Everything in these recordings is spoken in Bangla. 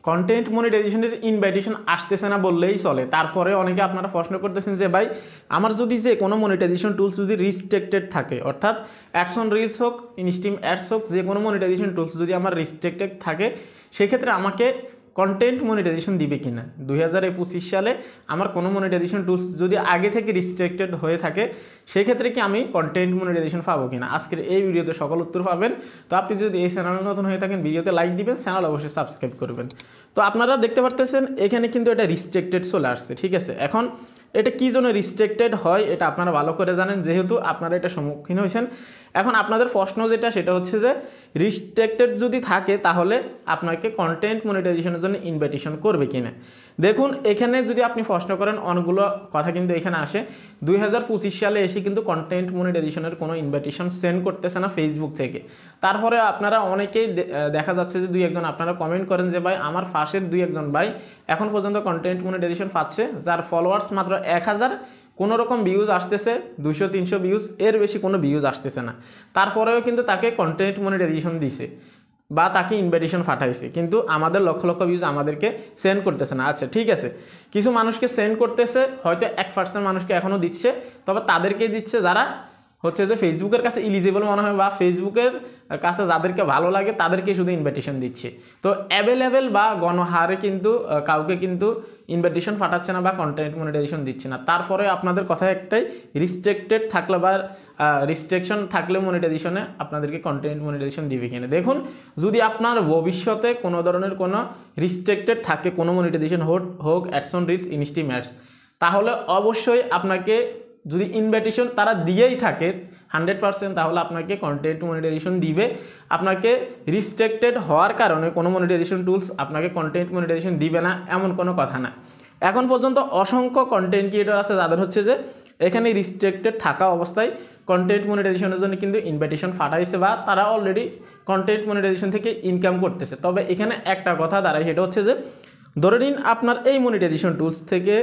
কন্টেন্ট মনিটাইজেশনের ইনভাইটেশন আসতেছে না বললেই চলে। তারপরে অনেকে আপনারা প্রশ্ন করতেছেন যে ভাই আমার যদি যে কোনো মনিটাইজেশন টুলস যদি রিস্ট্রিক্টেড থাকে, অর্থাৎ অ্যাডস অন রিলস হোক, ইনস্ট্রিম অ্যাডস হোক, যে কোনো মনিটাইজেশন টুলস যদি আমার রিস্ট্রিক্টেড থাকে, সেক্ষেত্রে আমাকে কন্টেন্ট মনিটাইজেশন দিবে কিনা। 2025 সালে আমার কোনো মনিটাইজেশন টুলস যদি আগে থেকে রিস্ট্রিক্টেড হয়ে থাকে, সেক্ষেত্রে কি আমি কন্টেন্ট মনিটাইজেশন পাবো কিনা, আজকের এই ভিডিওতে সকল উত্তর পাবেন। তো আপনি যদি এই চ্যানেলে নতুন হয়ে থাকেন, ভিডিওতে লাইক দিবেন, চ্যানেল অবশ্যই সাবস্ক্রাইব করবেন। তো আপনারা দেখতে পারতেছেন এখানে কিন্তু এটা রিস্ট্রিক্টেড চলে আসছে, ঠিক আছে। এখন এটা কী জন্য রিস্ট্রিক্টেড হয় এটা আপনারা ভালো করে জানেন, যেহেতু আপনারা এটা সম্মুখীন হয়েছেন। এখন আপনাদের প্রশ্ন যেটা সেটা হচ্ছে যে রিস্ট্রিক্টেড যদি থাকে তাহলে আপনাকে কন্টেন্ট মনিটাইজেশনের জন্য ইনভাইটেশন করবে কিনা। দেখুন এখানে যদি আপনি প্রশ্ন করেন অনেকগুলো কথা কিন্তু এখানে আসে। 2025 সালে এসে কিন্তু কন্টেন্ট মনিটাইজেশনের কোনো ইনভাইটেশন সেন্ড করতেছে না ফেসবুক থেকে। তারপরে আপনারা অনেকেই দেখা যাচ্ছে যে দুই একজন আপনারা কমেন্ট করেন যে ভাই আমার পাশের দুই একজন ভাই এখন পর্যন্ত কন্টেন্ট মনিটাইজেশন পাচ্ছে, যার ফলোয়ার্স মাত্র 1000, কোনো রকম ভিউজ আসতেছে 200-300 ভিউজ, এর বেশি কোনো ভিউজ আসতেছে না। তারপরেও কিন্তু তাকে কন্টেন্ট মনিটাইজেশন দিছে বা তাকে ইনভাইটেশন পাঠাইছে, কিন্তু আমাদের লক্ষ লক্ষ ভিউজ আমাদেরকে সেন্ড করতেছে না। আচ্ছা ঠিক আছে, কিছু মানুষকে সেন্ড করতেছে, হয়তো 1% মানুষকে এখনও দিচ্ছে, তবে তাদেরকেই দিচ্ছে যারা হচ্ছে যে ফেসবুকের কাছে ইলিজিবল মনে হয় বা ফেসবুকের কাছে যাদেরকে ভালো লাগে তাদেরকে শুধু ইনভাইটেশন দিচ্ছে। তো অ্যাভেলেবেল বা গণহারে কিন্তু কাউকে কিন্তু ইনভাইটেশন পাঠাচ্ছে না বা কন্টেন্ট মনিটাইজেশন দিচ্ছে না। তারপরে আপনাদের কথা একটাই, রিস্ট্রিক্টেড থাকলে বা রিস্ট্রিকশন থাকলে মনিটাইজেশনে আপনাদেরকে কন্টেন্ট মনিটাইজেশন দিবে কিনা। দেখুন যদি আপনার ভবিষ্যতে কোনো ধরনের কোনো রিস্ট্রিক্টেড থাকে কোনো মনিটাইজেশন হোক ads on reels, instream ads, তাহলে অবশ্যই আপনাকে যদি ইনভাইটেশন তারা দিয়েই থাকে 100%, তাহলে আপনাকে কন্টেন্ট মনিটাইজেশন দিবে। আপনাকে রিস্ট্রিক্টেড হওয়ার কারণে কোনো মনিটাইজেশন টুলস আপনাকে কন্টেন্ট মনিটাইজেশন দিবে না এমন কোনো কথা না। এখন পর্যন্ত অসংখ্য কন্টেন্ট ক্রিয়েটর আছে যাদের হচ্ছে যে এখানে রিস্ট্রিক্টেড থাকা অবস্থায় কন্টেন্ট মনিটাইজেশনের জন্য কিন্তু ইনভাইটেশন পাঠাইছে বা তারা অলরেডি কন্টেন্ট মনিটাইজেশন থেকে ইনকাম করতেছে। তবে এখানে একটা কথা দাঁড়ায়, সেটা হচ্ছে যে ধরে নিন আপনার এই মনিটাইজেশন টুলস থেকে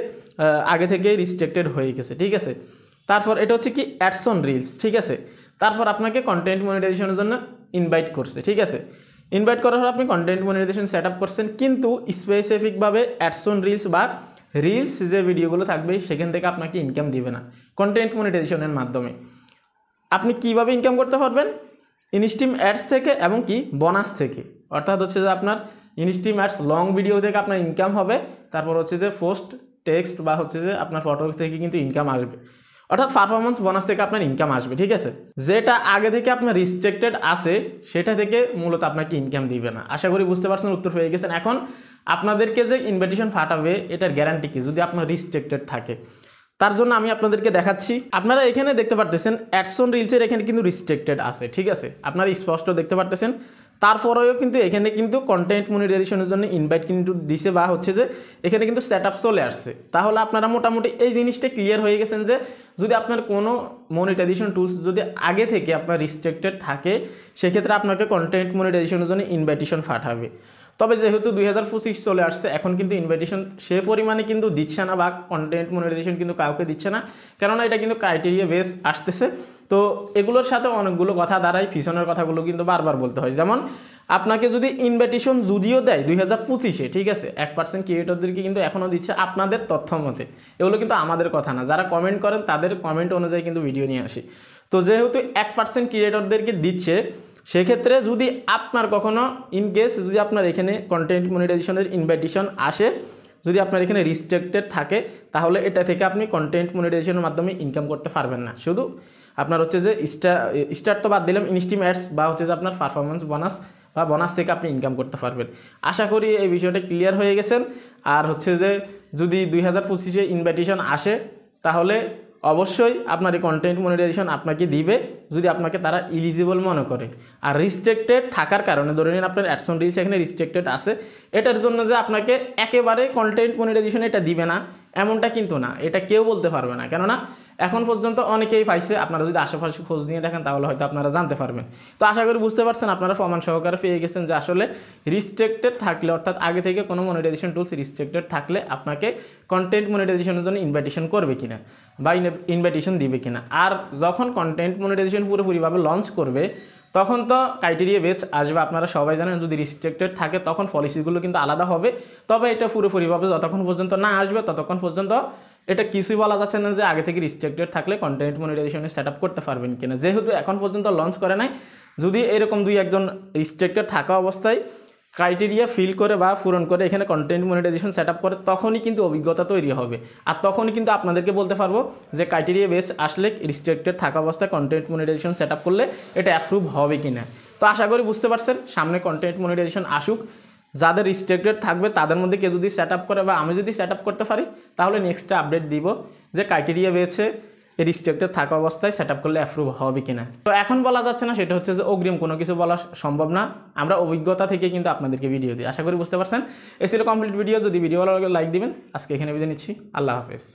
আগে থেকে রিস্ট্রিক্টেড হয়ে গেছে, ঠিক আছে। তারপর এটা হচ্ছে কি অ্যাডস অন রিলস, ঠিক আছে। তারপর আপনাকে কন্টেন্ট মনিটাইজেশনের জন্য ইনভাইট করছে, ঠিক আছে। ইনভাইট করার পর আপনি কন্টেন্ট মনিটাইজেশন সেট আপ করছেন, কিন্তু স্পেসিফিকভাবে অ্যাডস অন রিলস বা রিলস যে ভিডিওগুলো থাকবে সেখান থেকে আপনাকে ইনকাম দিবে না কন্টেন্ট মনিটাইজেশনের মাধ্যমে। আপনি কিভাবে ইনকাম করতে পারবেন? ইনস্ট্রিম অ্যাডস থেকে এবং কি বোনাস থেকে, অর্থাৎ হচ্ছে যে আপনার ইনস্ট্রিম অ্যাডস লং ভিডিও থেকে আপনার ইনকাম হবে, তারপর হচ্ছে যে পোস্ট টেক্সট বা হচ্ছে যে আপনার ফটো থেকে কিন্তু ইনকাম আসবে, অর্থাৎ পারফরমেন্স বোনাস থেকে আপনার ইনকাম আসবে, ঠিক আছে। যেটা আগে থেকে আপনার রিস্ট্রিক্টেড আছে সেটা থেকে মূলত আপনাকে ইনকাম দিবে না। আশা করি বুঝতে পারছেন, উত্তর পেয়ে গেছেন। এখন আপনাদেরকে যে ইনভাইটেশন পাঠাবে এটার গ্যারান্টি কি যদি আপনার রিস্ট্রিক্টেড থাকে, তার জন্য আমি আপনাদেরকে দেখাচ্ছি। আপনারা এখানে দেখতে পারতেছেন অ্যাডস অন রিলসের এখানে কিন্তু রিস্ট্রিক্টেড আছে, ঠিক আছে, আপনারা স্পষ্ট দেখতে পারতেছেন। তারপরেও কিন্তু এখানে কিন্তু কন্টেন্ট মনিটাইজেশনের জন্য ইনভাইট কিন্তু দিছে বা হচ্ছে যে এখানে কিন্তু সেট আপ চলে আসছে। তাহলে আপনারা মোটামুটি এই জিনিসটা ক্লিয়ার হয়ে গেছেন যে যদি আপনার কোনো মনিটাইজেশন টুলস যদি আগে থেকে আপনার রিস্ট্রিক্টেড থাকে, সেক্ষেত্রে আপনাকে কন্টেন্ট মনিটাইজেশনের জন্য ইনভাইটেশন পাঠাবে। তবে যেহেতু 2025 চলে আসছে, এখন কিন্তু ইনভাইটেশন সে পরিমাণে কিন্তু দিচ্ছে না বা কন্টেন্ট মনিটাইজেশন কিন্তু কাউকে দিচ্ছে না, কেননা এটা কিন্তু ক্রাইটেরিয়া বেস আসতেছে। তো এগুলোর সাথে অনেকগুলো কথা দাঁড়ায়, পিছনের কথাগুলো কিন্তু বারবার বলতে হয়। যেমন আপনাকে যদি ইনভাইটেশন যদিও দেয় 2025-এ, ঠিক আছে, 1% ক্রিয়েটরদেরকে কিন্তু এখনও দিচ্ছে আপনাদের তথ্য মতে, এগুলো কিন্তু আমাদের কথা না, যারা কমেন্ট করেন তাদের কমেন্ট অনুযায়ী কিন্তু ভিডিও নিয়ে আসি। তো যেহেতু 1% ক্রিয়েটরদেরকে দিচ্ছে, সেক্ষেত্রে যদি আপনার কখনো ইনকেস যদি আপনার এখানে কন্টেন্ট মনিটাইজেশনের ইনভাইটেশন আসে, যদি আপনার এখানে রিস্ট্রিক্টেড থাকে, তাহলে এটা থেকে আপনি কন্টেন্ট মনিটাইজেশনের মাধ্যমে ইনকাম করতে পারবেন না। শুধু আপনার হচ্ছে যে স্টার্ট তো বাদ দিলাম, ইনস্ট্রিম অ্যাডস বা হচ্ছে যে আপনার পারফরমেন্স বোনাস বা বোনাস থেকে আপনি ইনকাম করতে পারবেন। আশা করি এই বিষয়টা ক্লিয়ার হয়ে গেছেন। আর হচ্ছে যে যদি 2025-এ ইনভাইটেশন আসে, তাহলে অবশ্যই আপনার এই কন্টেন্ট মনিটাইজেশন আপনাকে দিবে যদি আপনাকে তারা ইলিজিবল মনে করে। আর রিস্ট্রিক্টেড থাকার কারণে ধরে নিন আপনার অ্যাডস অন রিলস এখানে রিস্ট্রিক্টেড আছে, এটার জন্য যে আপনাকে একেবারে কন্টেন্ট মনিটাইজেশন এটা দিবে না এমনটা কিন্তু না, এটা কেউ বলতে পারবে না, কেননা এখন পর্যন্ত অনেকেই পাইছে। আপনারা যদি আশেপাশে খোঁজ নিয়ে দেখেন তাহলে হয়তো আপনারা জানতে পারবেন। তো আশা করি বুঝতে পারছেন, আপনারা প্রমাণ সহকারে পেয়ে গেছেন যে আসলে রিস্ট্রিক্টেড থাকলে, অর্থাৎ আগে থেকে কোনো মনিটাইজেশন টুলস রিস্ট্রিক্টেড থাকলে আপনাকে কন্টেন্ট মনিটাইজেশনের জন্য ইনভাইটেশন করবে কিনা বা ইনভাইটেশন দিবে কিনা। আর যখন কন্টেন্ট মনিটাইজেশন পুরোপুরিভাবে লঞ্চ করবে, তখন তো ক্রাইটেরিয়া বেচ আসবে, আপনারা সবাই জানেন। যদি রিস্ট্রিক্টেড থাকে তখন পলিসিগুলো কিন্তু আলাদা হবে, তবে এটা পুরোপুরিভাবে যতক্ষণ পর্যন্ত না আসবে ততক্ষণ পর্যন্ত এটা কিছুই বলা যাচ্ছে না যে আগে থেকে রিস্ট্রিক্টেড থাকলে কন্টেন্ট মনিটাইজেশনে সেট আপ করতে পারবেন কিনা। যেহেতু এখন পর্যন্ত লঞ্চ করে নাই, যদি এরকম দুই একজন রিস্ট্রিক্টেড থাকা অবস্থায় ক্রাইটেরিয়া ফিল করে বা পূরণ করে এখানে কন্টেন্ট মনিটাইজেশন সেট আপ করে, তখনই কিন্তু অভিজ্ঞতা তৈরি হবে। আর তখনই কিন্তু আপনাদেরকে বলতে পারবো যে ক্রাইটেরিয়া বেচ আসলে রিস্ট্রিক্টেড থাকা অবস্থায় কন্টেন্ট মনিটাইজেশন সেট আপ করলে এটা অ্যাপ্রুভ হবে কি না। তো আশা করি বুঝতে পারছেন, সামনে কন্টেন্ট মনিটাইজেশন আসুক, যাদের রিস্ট্রিক্টেড থাকবে তাদের মধ্যে কেউ যদি সেট আপ করে বা আমি যদি সেট আপ করতে পারি, তাহলে নেক্সট আপডেট দিব যে ক্রাইটেরিয়া বেছে রিস্ট্রিক্টেড থাকা অবস্থায় সেট আপ করলে অ্যাপ্রুভ হবে কিনা। তো এখন বলা যাচ্ছে না, সেটা হচ্ছে যে অগ্রিম কোনো কিছু বলা সম্ভব না, আমরা অভিজ্ঞতা থেকে কিন্তু আপনাদেরকে ভিডিও দিই। আশা করি বুঝতে পারছেন। এ ছিল কমপ্লিট ভিডিও। যদি ভিডিও ভালো লাগে লাইক দিবেন। আজকে এখানে বিদায় নিচ্ছি। আল্লাহ হাফেজ।